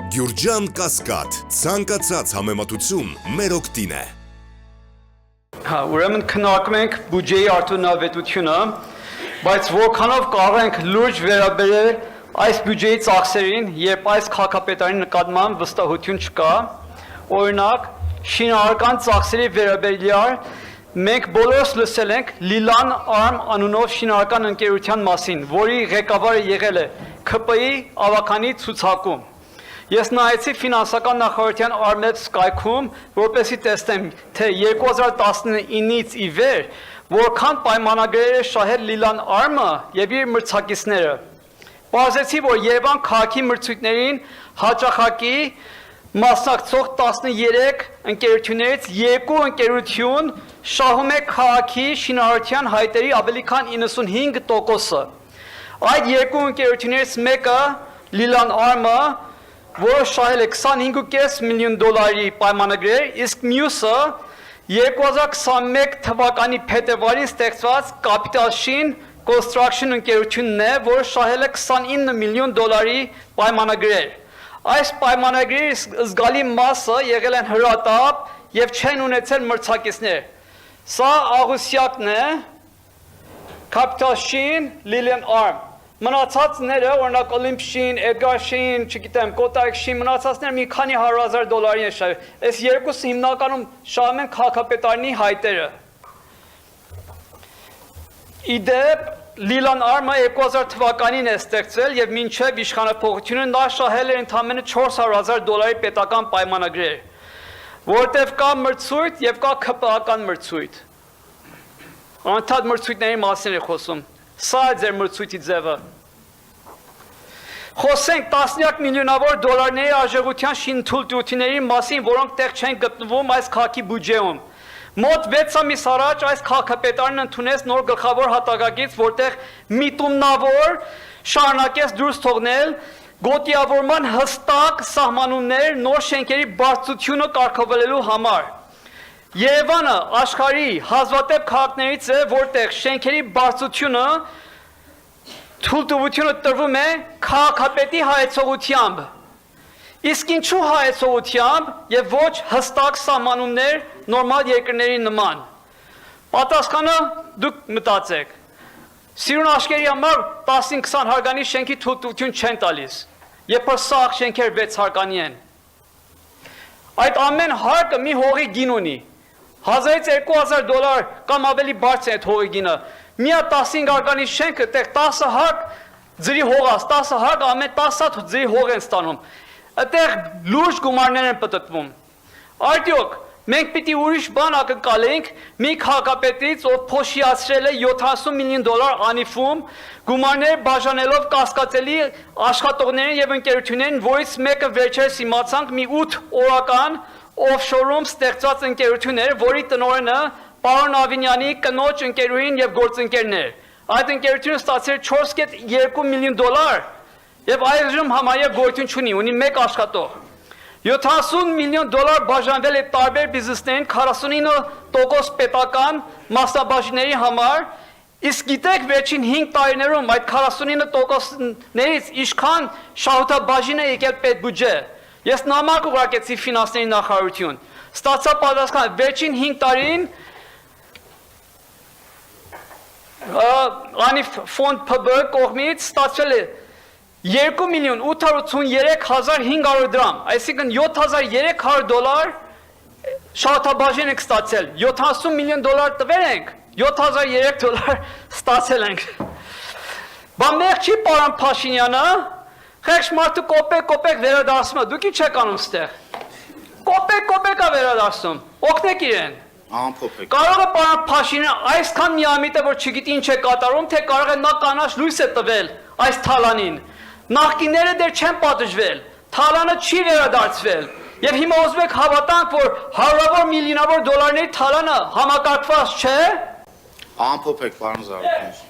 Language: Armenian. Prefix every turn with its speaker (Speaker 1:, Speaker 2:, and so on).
Speaker 1: Գյուրջան Կասկադ, ցանկացած համեմատություն մեր օգտին է։
Speaker 2: Ուրեմն քննարկում ենք բյուջեի արդյունավետությունը, բայց որքանով կարող ենք լուրջ վերաբերել այս բյուջեի ծախսերին, երբ այս քաղաքապետարանի նկատմամբ վստահություն չկա։ Օրինակ, շինարարական ծախսերի վերաբերյալ մենք բոլորս լսել ենք Լիլան Արմ անունով շինարարական ընկերության մասին, որի ղեկավարը եղել է ՔՊ-ի ավագանի ցուցակում։ Ես նայեցի ֆինանսական նախարարության Armeps կայքում, որպեսզի տեսնեմ, թե 2019-ից ի վեր որքան պայմանագրեր է շահել Լիլան Արմը եւ իր մրցակիցները։ Պարզեցի, որ Երևան քաղաքի մրցույթներին հաճախակի մասնակցող 13 ընկերություններից 2 ընկերություն շահում է քաղաքի շինարարության հայտերի ավելի քան 95%-ը։ Այդ 2 ընկերություններից մեկը Լիլան Արմը, որը շահել է $25.5 միլիոն պայմանագրեր, իսկ մյուսը 2021 թվականի փետրվարին ստեղծված Capital Shin Construction ընկերությունն է, որը շահել է $29 միլիոն պայմանագրեր։ Այս պայմանագրերի զգալի մասը եղել են հրատապ եւ չեն ունեցել մրցակիցներ։ Սա աղյուսակն է Capital Shin, Lilian Arm։ Մնացածները, օրինակ Olymp Shin, Edgar Shin, չգիտեմ, Kotak Shin, մնացածները մի քանի $100,000 են շահել։ Այս երկուսը հիմնականում շահում են քաղաքապետարանի հայտերը։ Իդեպ Լիլան Արմը 2000 թվականին է ստեղծվել եւ մինչեւ իշխանապողությունը նա շահել է ընդամենը $400,000 պետական պայմանագրեր, որտեղ կա մրցույթ եւ կա ՔՊ-ական մրցույթ։ Անդադ մրցույթների մասին է խոսում։ Սա է ձեր մրցույթի ձևը։ Խոսենք տասնյակ միլիոնավոր դոլարների արժողության շինթույլտությունների մասին, որոնք տեղ չեն գտնվում այս քաղաքի բյուջեում։ Մոտ 6 ամիս առաջ այս քաղաքապետարանը ընդունեց նոր գլխավոր հատակագիծ, որտեղ միտումնավոր շարունակեց դուրս թողնել գոտիավորման հստակ սահմանումներ նոր շենքերի բարձրությունը կարգավորելու համար։ Երևանը աշխարհի հազվադեպ քաղաքներից է, որտեղ շենքերի բարձրությունը թույլտվությունը տրվում է քաղաքապետի հայեցողությամբ։ Իսկ ինչու հայեցողությամբ եւ ոչ հստակ սահմանումներ նորմալ երկրների նման։ Պատասխանը դուք մտածեք։ Սիրուն աշկերի համար 15-20 հարկանի շենքի թույլտվություն չեն տալիս, երբ սաղ շենքեր 6 հարկանի են։ Այդ ամեն հարկը մի հողի գին ունի։ $1,000-2,000 կամ ավելի բարձր է այդ հողի գինը։ Միա 15 հարկանի շենքը տեղ 10 հարկ ձրի հողաց, 10 հարկ ամեն 10 հատ ձրի հող են ստանում։ Այդտեղ լուրջ գումարներ են պտտվում։ Արդյոք մենք պիտի ուրիշ բան ակնկալենք մի քաղաքապետից, ով փոշիացրել է $70 միլիոն անիվում, գումարներ բաժանելով կասկածելի աշխատողներին եւ ընկերություններին, որից մեկը վերջերս իմացանք մի 8 օրական օֆշորում ստեղծված ընկերություն էր, որի տնօրենը պարոն Ավինյանի կնոջ ընկերուհին եւ գործընկերն էր։ Այդ ընկերությունը ստացել $4.2 միլիոն եւ այժմ համարյա գոյություն չունի, ունի 1 աշխատող։ $70 միլիոն բաժանվել է տարբեր բիզնեսներին 49% պետական մասնաբաժինների համար, իսկ գիտեք վերջին 5 տարիներում այդ 49%-ներից ինչքան շահութաբաժին է եկել պետբյուջե։ Ես նամակ ուղարկեցի ֆինանսների նախարարություն։ Ստացա պատասխան, վերջին 5 տարին անիվ ֆոնդ ՓԲ կողմից ստացվել է $2,883,500 դրամ, այսինքն $7,300 շահութաբաժին ենք ստացել, $70 միլիոն տվել ենք, $7,300 ստացել ենք։ Բա մեկ չի պարոն Փաշինյանը, խեղճ մարդը կոպեկ վերադարձում է, դուք ինչ եք անում ստեղ։ Կոպեկ է վերադարձում, օգնեք իրեն։
Speaker 3: Անփոփեք։
Speaker 2: Կարող է պարոն Փաշինյանը այսքան միամիտ է, որ չգիտի ինչ է կատարում, թե կարող է նա կանաչ լույս է տվել այս թալանին։ Նախկինները դեռ չեն պատժվել, թալանը չի վերադարձվել։ Եվ հիմա ուզում եք հավատանք, որ հարյուրավոր միլիոնավոր դոլարների թալանը համակարգված չէ։
Speaker 3: Անփոփեք, պարոն Զարուհի։